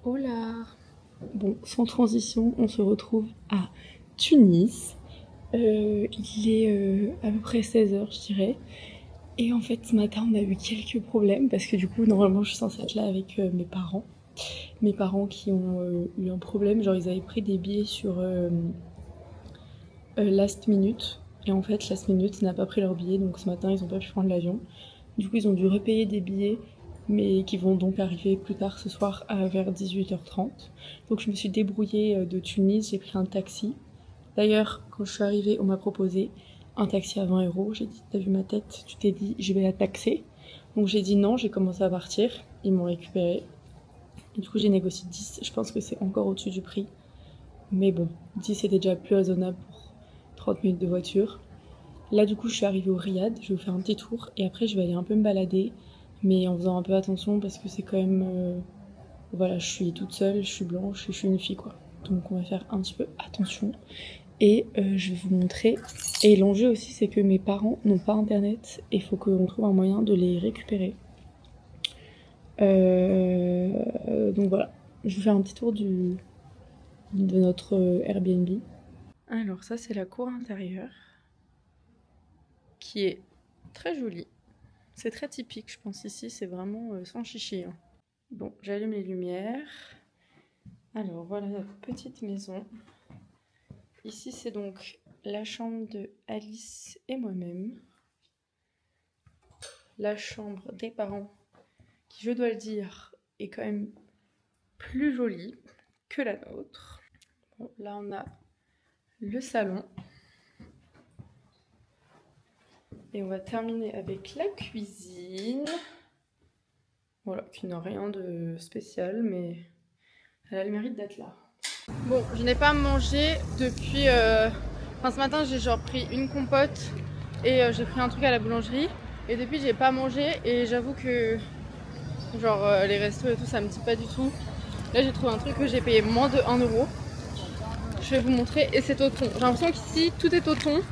Hola. Bon, sans transition, on se retrouve à Tunis. Il est à peu près 16 h, je dirais. Et en fait, ce matin, on a eu quelques problèmes parce que du coup, normalement, je suis censée être là avec mes parents. Mes parents qui ont eu un problème, genre ils avaient pris des billets sur Last Minute. Et en fait, Last Minute n'a pas pris leur billet, donc ce matin, ils n'ont pas pu prendre l'avion. Du coup, ils ont dû repayer des billets, mais qui vont donc arriver plus tard ce soir vers 18 h 30. Donc je me suis débrouillée de Tunis, j'ai pris un taxi. D'ailleurs, quand je suis arrivée, on m'a proposé un taxi à 20 €. J'ai dit, t'as vu ma tête, tu t'es dit, je vais la taxer. Donc j'ai dit non, j'ai commencé à partir, ils m'ont récupéré. Et du coup, j'ai négocié 10, je pense que c'est encore au-dessus du prix. Mais bon, 10 c'était déjà plus raisonnable pour 30 minutes de voiture. Là, du coup, je suis arrivée au Riad, je vais vous faire un petit tour et après, je vais aller un peu me balader, mais en faisant un peu attention parce que c'est quand même. Voilà, je suis toute seule, je suis blanche et je suis une fille, quoi. Donc, on va faire un petit peu attention et je vais vous montrer. Et l'enjeu aussi, c'est que mes parents n'ont pas internet et il faut qu'on trouve un moyen de les récupérer. Donc, voilà, je vais vous faire un petit tour de notre Airbnb. Alors, ça, c'est la cour intérieure, qui est très jolie. C'est très typique, je pense, ici, c'est vraiment sans chichi. Hein. Bon, j'allume les lumières. Alors, voilà la petite maison. Ici, c'est donc la chambre de Alice et moi-même. La chambre des parents, qui, je dois le dire, est quand même plus jolie que la nôtre. Bon, là, on a le salon. Et on va terminer avec la cuisine. Voilà, qui n'a rien de spécial, mais elle a le mérite d'être là. Bon, je n'ai pas mangé depuis... Enfin, ce matin, j'ai genre pris une compote et j'ai pris un truc à la boulangerie. Et depuis, j'ai pas mangé et j'avoue que... Genre, les restos et tout, ça me dit pas du tout. Là, j'ai trouvé un truc que j'ai payé moins de 1 €. Je vais vous montrer et c'est au thon. J'ai l'impression qu'ici, tout est au thon.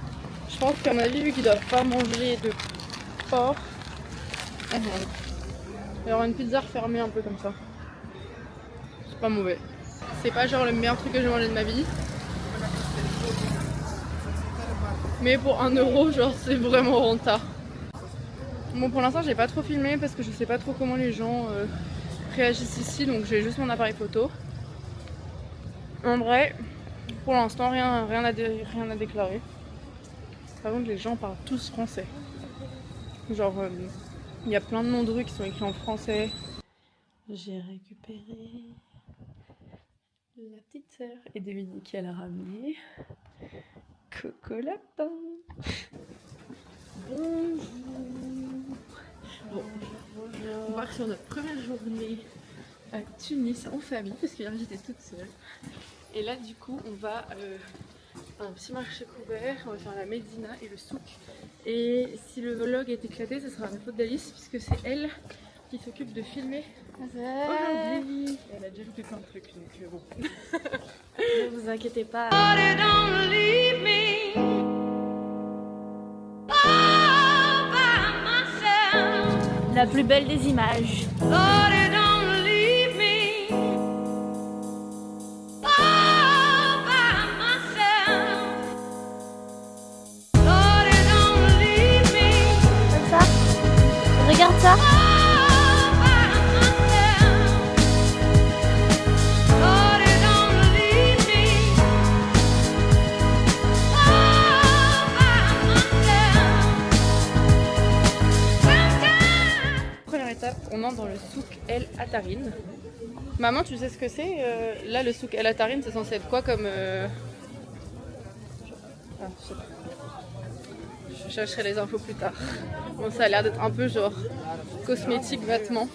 Je pense qu'à mon avis, vu qu'ils doivent pas manger de porc, il y aura une pizza refermée un peu comme ça. C'est pas mauvais. C'est pas genre le meilleur truc que j'ai mangé de ma vie. Mais pour 1 €, genre c'est vraiment rentable. Bon, pour l'instant, j'ai pas trop filmé parce que je sais pas trop comment les gens réagissent ici, donc j'ai juste mon appareil photo. En vrai, pour l'instant, rien à déclarer. Par contre, les gens parlent tous français. Genre, il y a plein de noms de rues qui sont écrits en français. J'ai récupéré la petite sœur et devinez qui elle a ramené. Coco lapin. Bonjour. Bon, on part sur notre première journée à Tunis en famille parce que hier j'étais toute seule. Et là du coup on va à un petit marché couvert, on va faire la Médina et le souk. Et si le vlog est éclaté, ce sera la faute d'Alice puisque c'est elle qui s'occupe de filmer aujourd'hui. Elle a déjà loupé plein de trucs donc bon. Ne vous inquiétez pas. La plus belle des images. Comme ça. Regarde ça. On entre dans le souk El Atarine. Maman, tu sais ce que c'est là, le souk El Atarine, c'est censé être quoi comme... Ah, je sais pas. Je chercherai les infos plus tard. Bon, ça a l'air d'être un peu genre cosmétique, vêtements.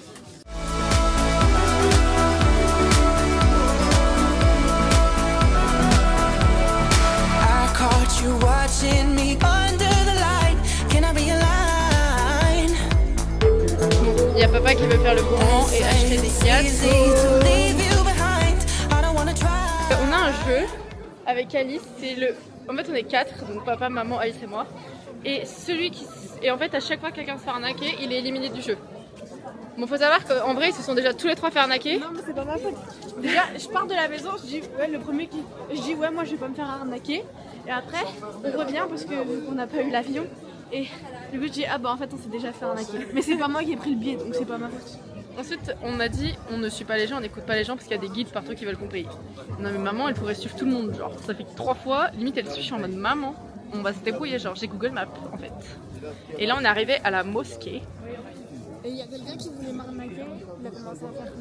I caught you watching me under the light. Can I be alive? Il y a papa qui veut faire le gourmand et acheter des gâteaux. On a un jeu avec Alice, c'est le... En fait on est 4, donc papa, maman, Alice et moi. Et celui qui... Et en fait à chaque fois que quelqu'un se fait arnaquer, il est éliminé du jeu. Bon, faut savoir qu'en vrai, ils se sont déjà tous les trois fait arnaquer. Non mais c'est pas ma faute. Déjà, je pars de la maison, je dis ouais le premier qui, je dis ouais moi je vais pas me faire arnaquer. Et après, on revient parce que on n'a pas eu l'avion. Et du coup je dis ah bah en fait on s'est déjà fait arnaquer. Mais c'est pas moi qui ai pris le billet donc c'est pas ma faute. Ensuite, on a dit on ne suit pas les gens, on n'écoute pas les gens parce qu'il y a des guides partout qui veulent qu'on paye. Non mais maman, elle pourrait suivre tout le monde, genre ça fait 3 fois, limite elle suit, je suis en mode maman. On va se débrouiller, genre j'ai Google Maps en fait. Et là on est arrivé à la mosquée. Et il y a quelqu'un qui voulait m'arnaquer, il a commencé à faire.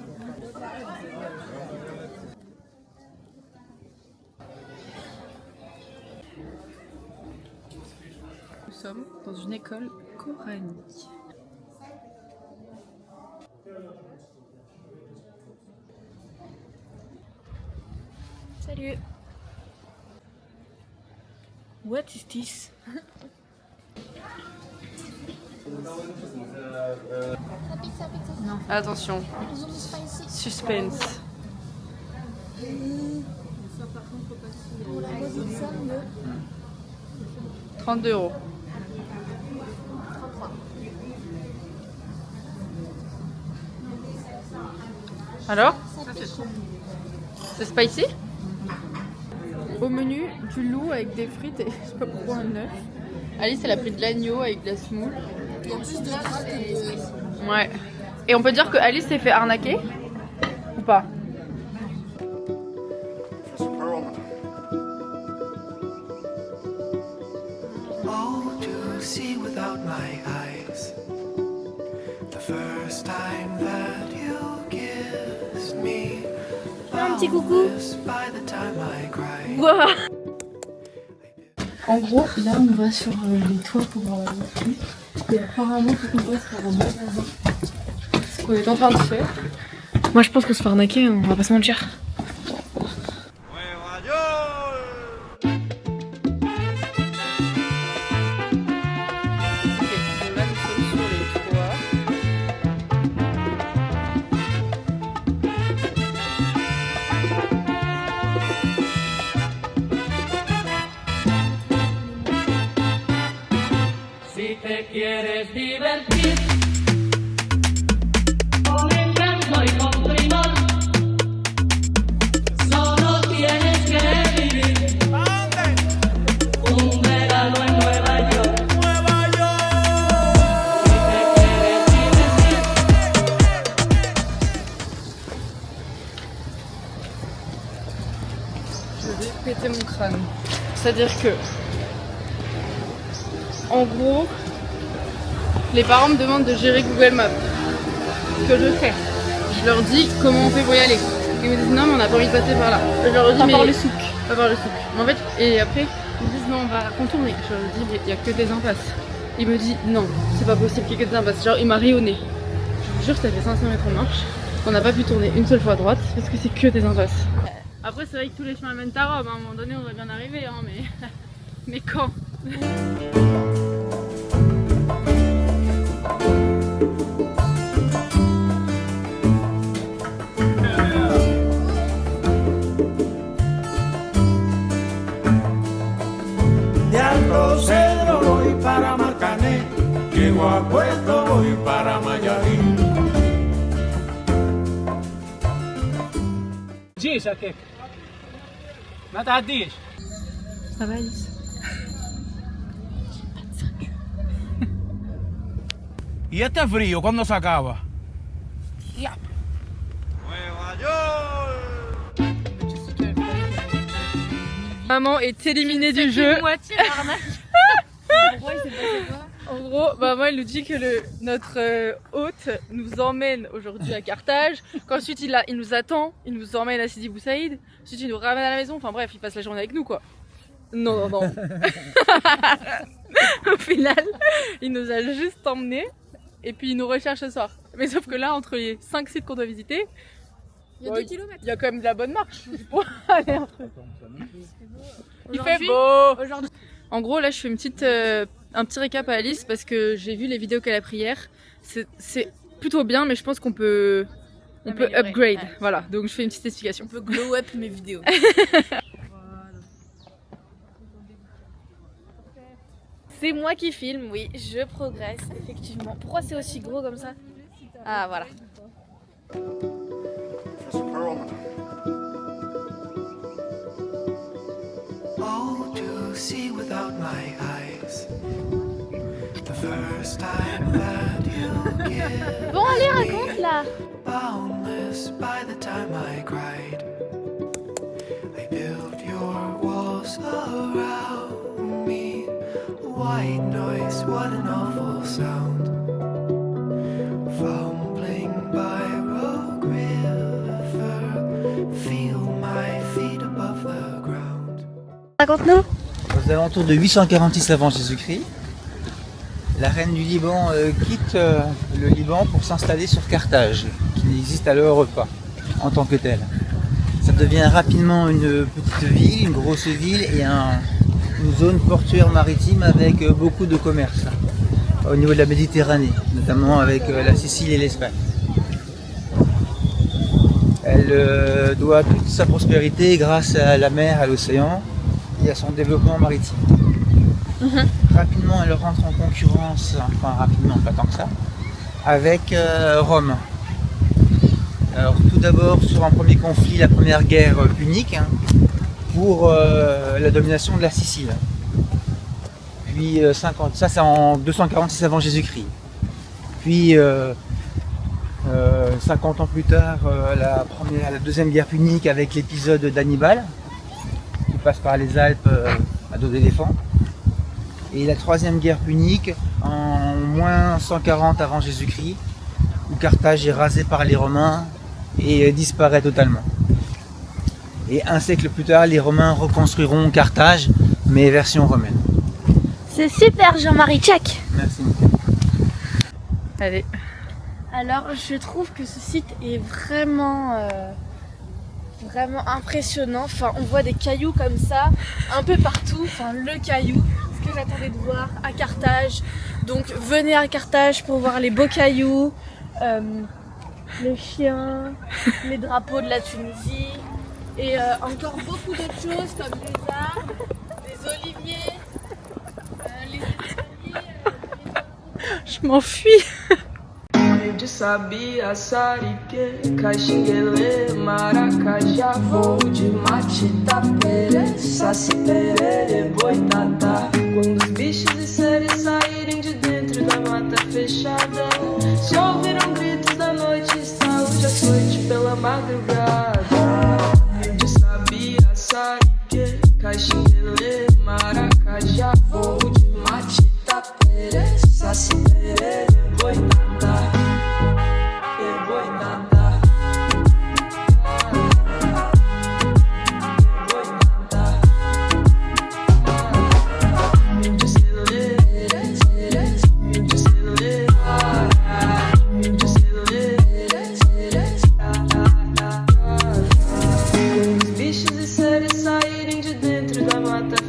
Nous sommes dans une école coranique. Salut. What is this? Attention, suspense. 32 €. Alors? C'est spicy? Au menu, du loup avec des frites et je sais pas pourquoi un œuf. Alice, elle a pris de l'agneau avec de la semoule. Il y a plus de gras que de... Ouais. Et on peut dire que Alice s'est fait arnaquer? Ou pas? Oh, to see without my eyes. The first time that you kissed me. Un petit coucou. By the time I cried. Wow. En gros, là on va sur les toits pour voir la mosquée. Et apparemment, il faut qu'on passe par un magasin. C'est ce qu'on est en train de faire. Moi je pense qu'on se fait arnaquer, on va pas se mentir. Quieres divertir con encanto y con primor, solo tienes que vivir un verano en Nueva York. Nueva York. Si te quieres divertir. Je vais péter mon crâne. C'est-à-dire que, en gros, les parents me demandent de gérer Google Maps. Ce que je fais, je leur dis comment on fait pour y aller. Ils me disent non mais on n'a pas envie de passer par là. Je leur dis Pas mais par le souk. Pas par le souk. Mais en fait, et après ils me disent non on va contourner. Je leur dis mais il n'y a que des impasses. Il me dit non c'est pas possible qu'il y ait que des impasses. Genre il m'a rayonné. Je vous jure ça fait 500 mètres en marche. On n'a pas pu tourner une seule fois à droite parce que c'est que des impasses. Après c'est vrai que tous les chemins mènent à Rome. À un moment donné on va bien arriver hein, mais quand? De Alto Cedro voy para Marcané, llego a Puerto voy para Mayarín. تجيش هكاك ما تعديش. Ça va Alice? Y este frío, ¿cuándo se acaba? Maman est éliminée du jeu. Moitié l'arnaque. Pourquoi il s'est passé quoi? En gros, maman elle nous dit que notre hôte nous emmène aujourd'hui à Carthage, qu'ensuite il nous attend, il nous emmène à Sidi Bou Saïd, ensuite il nous ramène à la maison, enfin bref, il passe la journée avec nous quoi. Non, non, non. Au final, il nous a juste emmenés et puis il nous recherche ce soir. Mais sauf que là, entre les 5 sites qu'on doit visiter, Il y a 2 kilomètres. il y a quand même de la bonne marche. Bon, allez, il fait beau. Aujourd'hui. En gros, là, je fais un petit récap à Alice parce que j'ai vu les vidéos qu'elle a pris hier. C'est plutôt bien, mais je pense qu'on peut upgrade. Ouais. Voilà, donc je fais une petite explication. On peut glow up mes vidéos. C'est moi qui filme, oui, je progresse, effectivement. Pourquoi c'est aussi gros comme ça? Ah voilà. Oh, to see without my eyes. The first time that you give Bon allez, raconte là. boundless by the time I cried. I built your walls around me. White noise, what an awful sound. Fumbling by Rogue River, feel my feet above the ground. Raconte-nous. Aux alentours de 846 avant Jésus-Christ, la reine du Liban quitte le Liban pour s'installer sur Carthage, qui n'existe alors pas en tant que telle. Ça devient rapidement une petite ville, une grosse ville et une zone portuaire maritime avec beaucoup de commerce au niveau de la Méditerranée, notamment avec la Sicile et l'Espagne. Elle doit toute sa prospérité grâce à la mer, à l'océan et à son développement maritime. Rapidement, elle rentre en concurrence, enfin rapidement, pas tant que ça, avec Rome. Alors tout d'abord sur un premier conflit, la première guerre punique, pour la domination de la Sicile. Puis ça c'est en 246 avant Jésus-Christ. Puis 50 ans plus tard, la deuxième guerre punique avec l'épisode d'Hannibal, qui passe par les Alpes à dos d'éléphant. Et la troisième guerre punique en moins 140 avant Jésus-Christ, où Carthage est rasée par les Romains et disparaît totalement. Et un siècle plus tard, les Romains reconstruiront Carthage, mais version romaine. C'est super Jean-Marie, check. Merci. Allez. Alors je trouve que ce site est vraiment impressionnant. Enfin on voit des cailloux comme ça un peu partout. Enfin le caillou, ce que j'attendais de voir à Carthage. Donc venez à Carthage pour voir les beaux cailloux, les chiens, les drapeaux de la Tunisie et encore beaucoup d'autres choses comme les arbres, les oliviers, les escaliers. Je m'enfuis. De sabia, sarique, caxinguele, maracajá, voo de mate, tapere, saci, perere, boitatá. Quando os bichos e seres saírem de dentro da mata fechada, se ouviram gritos da noite, está hoje à noite pela madrugada. De sabia, sarique, caxinguele, maracajá, voo de mate, tapere, saci, perere, boitatá.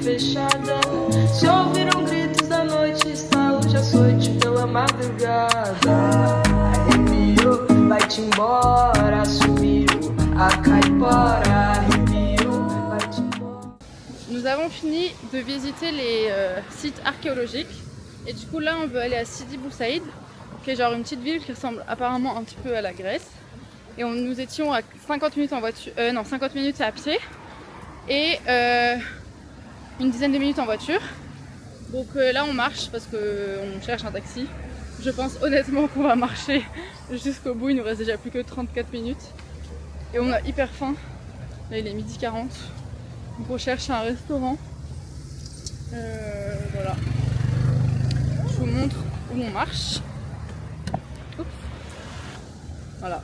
Fechada, se ouviram gritos da noite, está hoje à noite pela madrugada. Arrepiou, vai-te embora, subiu a caipora. Arrepiou, vai-te embora. Nous avons fini de visiter les sites archéologiques et du coup là on veut aller à Sidi Bou Saïd, qui est genre une petite ville qui ressemble apparemment un petit peu à la Grèce. Et nous étions à 50 minutes en voiture, 50 minutes à pied et une dizaine de minutes en voiture. Donc là on marche parce qu'on cherche un taxi. Je pense honnêtement qu'on va marcher jusqu'au bout, il nous reste déjà plus que 34 minutes. Et on a hyper faim. Là il est 12h40. Donc on cherche un restaurant. Voilà. Je vous montre où on marche. Oups. Voilà.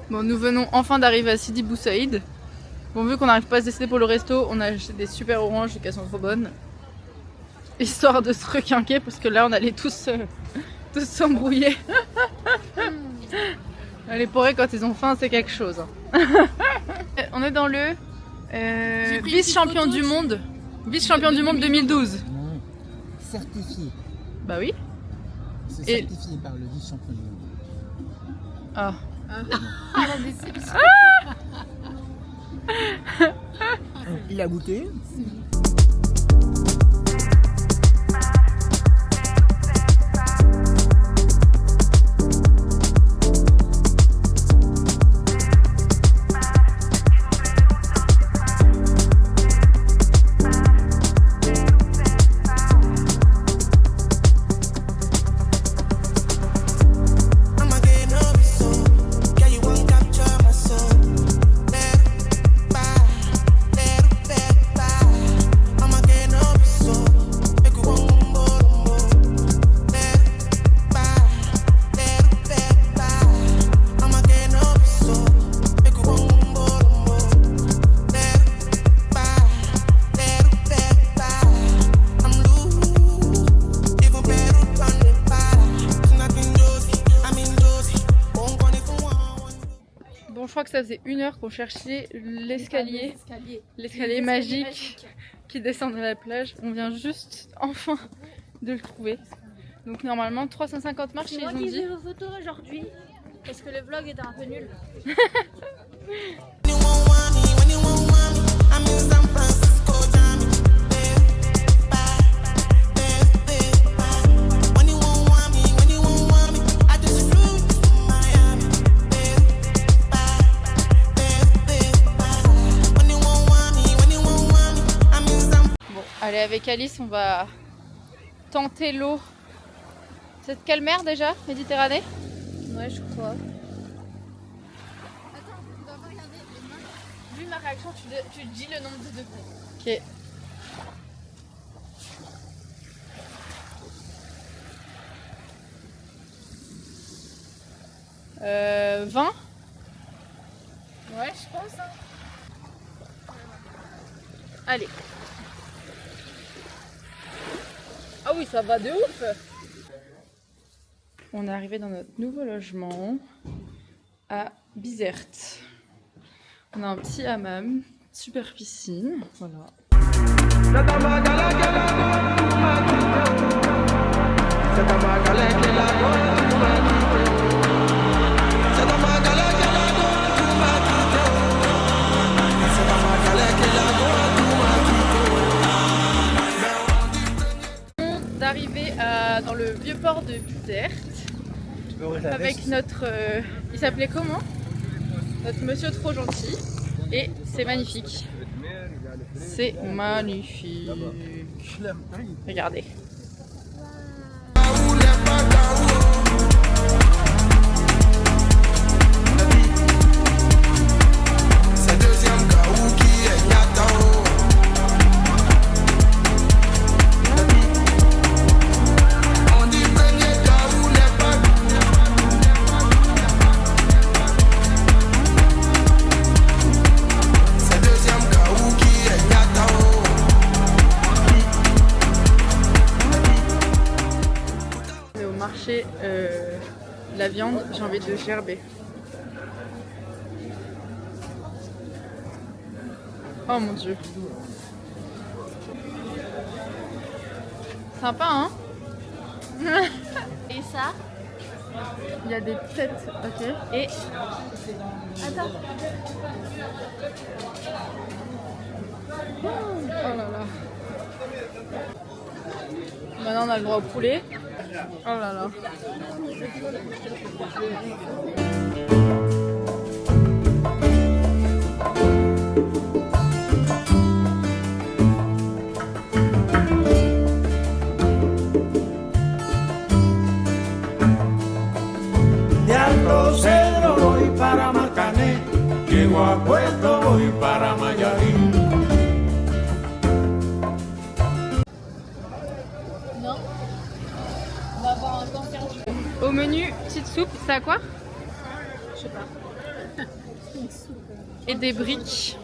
Bon, nous venons enfin d'arriver à Sidi Bou Saïd. Bon, vu qu'on n'arrive pas à se décider pour le resto, on a acheté des super oranges vu qu'elles sont trop bonnes. Histoire de se requinquer parce que là on allait tous s'embrouiller. Les porés quand ils ont faim c'est quelque chose. On est dans le vice-champion du monde. Vice-champion du monde 2012. Non, certifié. Bah oui. C'est Et- certifié par le vice-champion du monde. Ah. Il a goûté. crois que ça faisait 1 heure qu'on cherchait l'escalier magique qui descend de la plage. On vient juste enfin de le trouver. Donc normalement 350 marches ils ont dit. J'ai vos photos aujourd'hui parce que le vlog était un peu nul. Allez, avec Alice, on va tenter l'eau. C'est de quelle mer déjà? Méditerranée? Ouais, je crois. Attends, on doit pas regarder les mains. Vu ma réaction, tu dis le nombre de degrés. Ok. Euh, 20? Ouais, je pense. Hein. Allez. Ah oui, ça va de ouf. On est arrivé dans notre nouveau logement à Bizerte. On a un petit hammam, super piscine, voilà. D'arriver dans le vieux port de Bizerte avec notre... il s'appelait comment? Notre monsieur trop gentil. Et c'est magnifique. C'est magnifique. Regardez. La viande, j'ai envie de gerber. Oh mon dieu. Sympa hein. Et ça? Il y a des têtes, ok. Et... Attends. Oh là là. Maintenant on a le droit au poulet. Oh là là. De Alto Cedro voy para Marcané, llego a Puerto voy para Mayarín. Au menu, petite soupe, c'est à quoi? Je sais pas. Et des briques.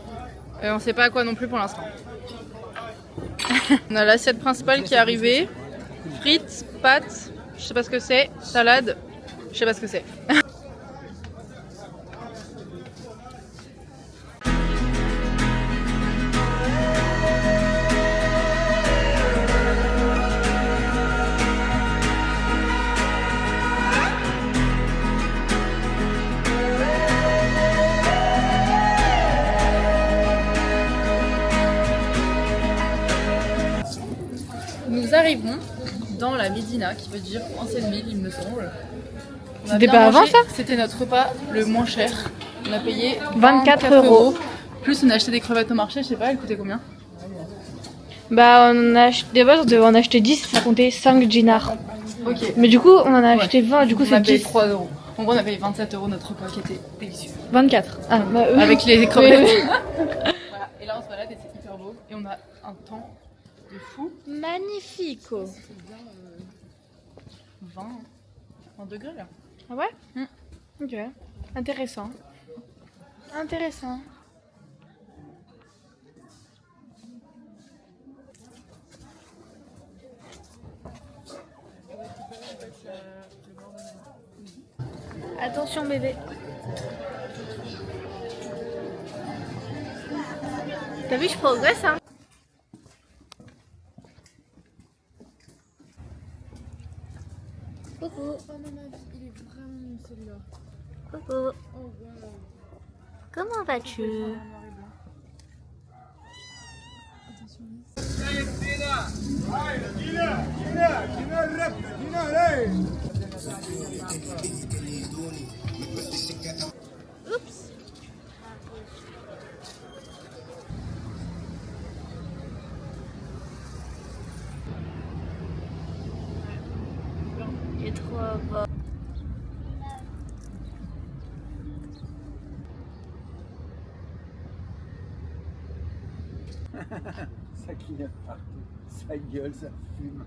On sait pas à quoi non plus pour l'instant. On a l'assiette principale qui est arrivée. Frites, pâtes, je sais pas ce que c'est. Salade, je sais pas ce que c'est. Nous arrivons dans la Médina, qui veut dire ancienne ville, il me semble. C'était pas avant ça? C'était notre repas le moins cher. On a payé 24 €. Plus on a acheté des crevettes au marché, je sais pas, elles coûtaient combien? Bah on a acheté, de base on devait en acheter 10, ça comptait 5 dinars. Ok. Mais du coup on en a acheté 20, du coup On c'est a payé 10. 3 €. En gros on a payé 27 € notre repas qui était délicieux. 24. Ah, bah, Avec les crevettes. Oui, oui. Voilà. Et là on se balade et c'est hyper beau. Et on a un temps de fou. Magnifique. Oh. C'est bien 20 degrés là. Ah ouais? Ok. Intéressant. Intéressant. Attention bébé. T'as vu, je progresse hein. Coucou. Oh non, ma vie, il est vraiment nul celui-là. Coucou. Oh wow. Comment vas-tu? Oups. Il est trop beau. Ça clignote partout, ça gueule, ça fume,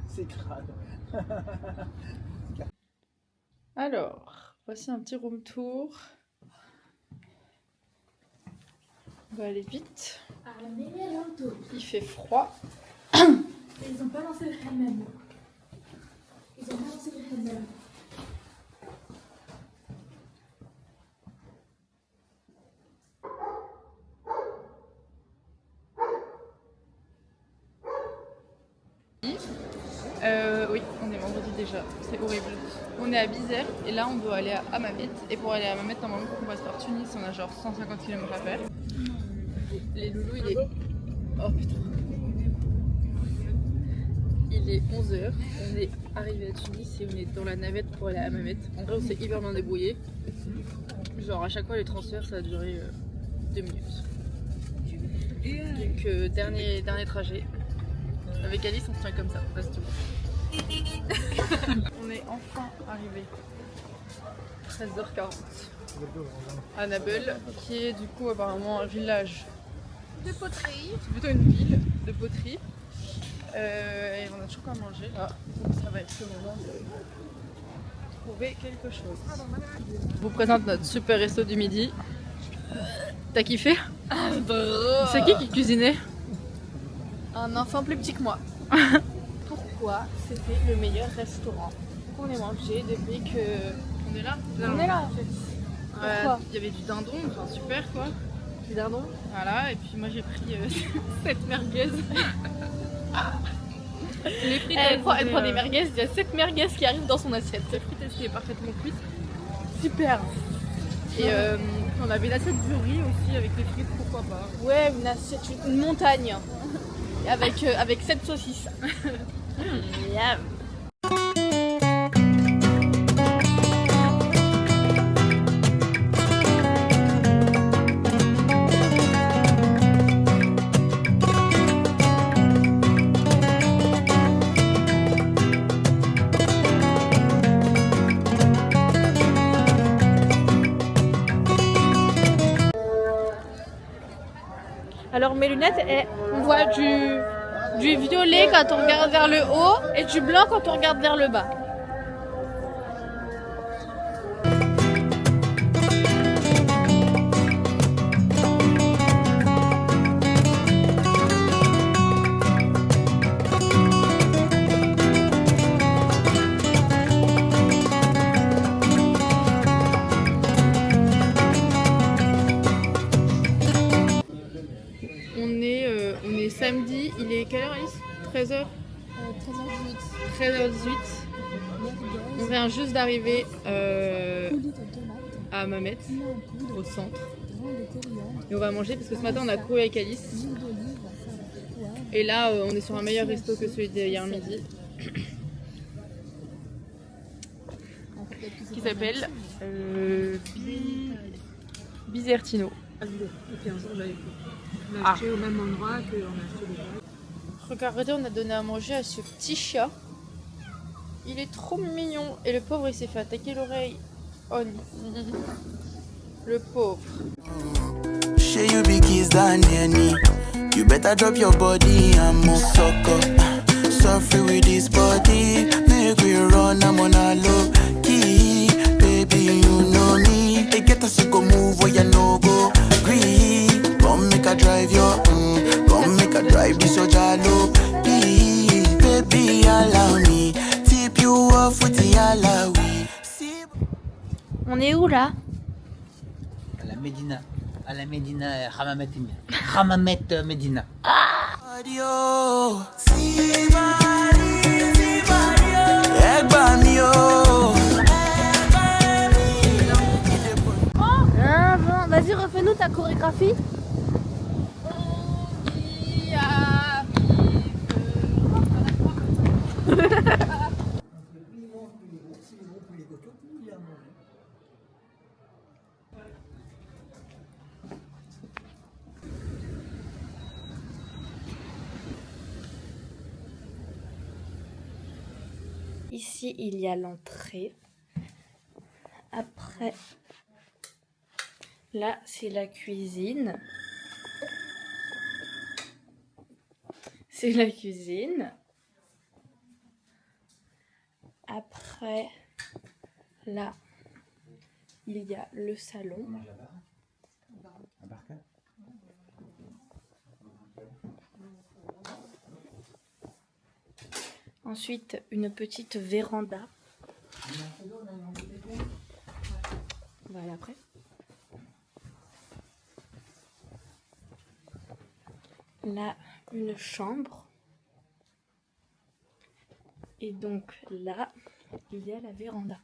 c'est crade. Alors, voici un petit room tour. On va aller vite. Il fait froid. Ils ont pas lancé le Hammam. Ils ont pas lancé le Hammam. Oui, on est vendredi déjà, c'est horrible. On est à Bizerte et là on doit aller à Hammamet. Et pour aller à Hammamet, normalement, on passe par Tunis, on a genre 150 km à faire. Les loulous, il est. Oh putain. Il est 11h, on est arrivé à Tunis et on est dans la navette pour aller à Hammamet. En vrai, on s'est hyper bien débrouillé. Genre, à chaque fois, les transferts ça a duré 2 minutes. Donc, dernier trajet. Avec Alice, on se tient comme ça, reste tout. On est enfin arrivé. 13h40 à Nabel, qui est du coup apparemment un village de poterie. C'est plutôt une ville de poterie. Et on a toujours pas mangé là, donc ça va être le moment de trouver quelque chose. Je vous présente notre super resto du midi. T'as kiffé? C'est qui cuisinait? Un enfant plus petit que moi. Pourquoi c'était le meilleur restaurant qu'on ait mangé depuis que. On est là? On est là en fait. Pourquoi? Il y avait du dindon, enfin super quoi. Du dindon? Voilà, et puis moi j'ai pris cette merguez. Les frites, Elle prend des merguez, il y a 7 merguez qui arrivent dans son assiette. Les frites elles étaient parfaitement cuites. Super. Et on avait l'assiette du riz aussi avec les frites, pourquoi pas. Ouais, une assiette, une montagne. Avec 7 saucisses. Miam. Alors mes lunettes, on voit du violet quand on regarde vers le haut et du blanc quand on regarde vers le bas. On est samedi, il est quelle heure Alice? 13h? 13h18. On vient juste d'arriver à Hammamet, au centre. Et on va manger parce que ce matin on a couru avec Alice. Et là on est sur un meilleur resto que celui d'hier midi. Qui s'appelle Bizertino. On a acheté au même endroit qu'on a acheté les boîtes. Regardez, on a donné à manger à ce petit chat. Il est trop mignon. Et le pauvre, il s'est fait attaquer l'oreille. Oh non. Le pauvre. Shey you be kiss than any. You better drop your body and move sucker. Suffer with this body. Make we run, I'm on a low key. Baby, you know me. They get us to go move where you no go. Agree. Come make a drive your come make a drive this so jalo. Please, baby, allow me. Tip you off with the alawi. On est où là? À la Médina. À la Médina, Hamamet Médina. Ah bon, vas-y refais-nous ta chorégraphie. Ici, il y a l'entrée. Après, là, c'est la cuisine. C'est la cuisine. Après, là, il y a le salon. Ensuite, une petite véranda. On va aller après. Là, une chambre. Et donc là, il y a la véranda.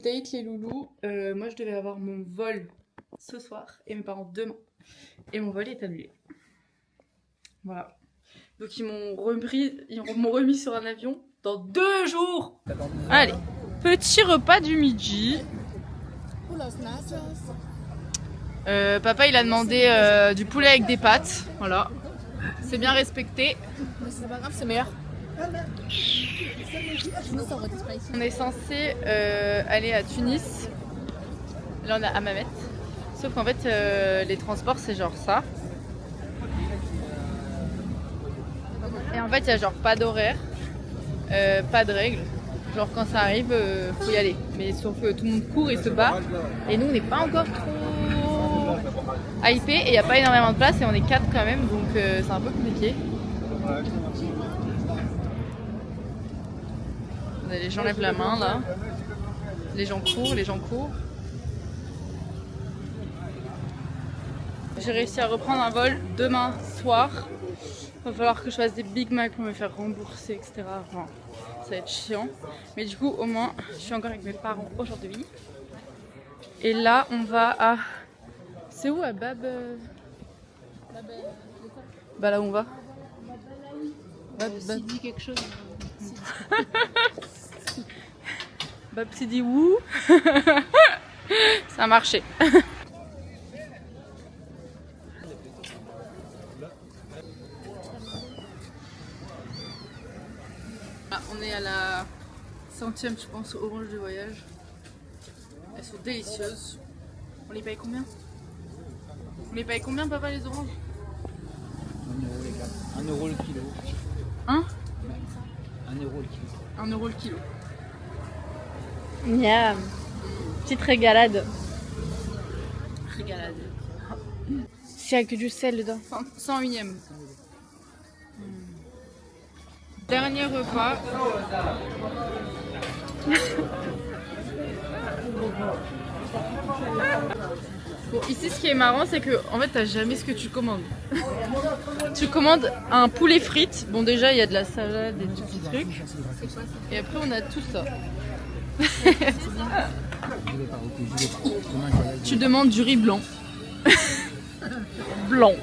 Date les loulous, moi je devais avoir mon vol ce soir et mes parents demain. Et mon vol est annulé. Voilà. Donc ils m'ont remis sur un avion dans 2 jours. Allez, petit repas du midi. Papa il a demandé du poulet avec des pâtes. Voilà. C'est bien respecté. Mais c'est pas grave, c'est meilleur. On est censé aller à Tunis. Là on est à Hammamet. Sauf qu'en fait les transports c'est genre ça. Et en fait il y a genre pas d'horaire, pas de règles. Genre quand ça arrive faut y aller. Mais sauf que tout le monde court et se bat. Et nous on n'est pas encore trop hypé et il n'y a pas énormément de place et on est 4 quand même donc c'est un peu compliqué. Les gens lèvent la main là. Les gens courent, les gens courent. J'ai réussi à reprendre un vol demain soir. Il va falloir que je fasse des Big Mac pour me faire rembourser, etc. Enfin, ça va être chiant. Mais du coup, au moins, je suis encore avec mes parents aujourd'hui. Et là, on va à... C'est où à Bab... Bah là où on va. Si dit quelque chose. Bab Sidi Wou. Ça a marché. Ah, on est à la 100e, je pense, orange du voyage. Elles sont délicieuses. On les paye combien? On les paye combien, papa, les oranges? 1 euro le kilo. Hein? 1 euro le kilo. 1 euro le kilo. Miam. Petite régalade. Régalade. S'il n'y a que du sel dedans. 101e. Dernier repas. Bon, ici ce qui est marrant c'est que en fait t'as jamais ce que tu commandes. Tu commandes un poulet frites. Bon déjà il y a de la salade et des petits trucs. Et après on a tout ça. Tu demandes du riz blanc. Blanc.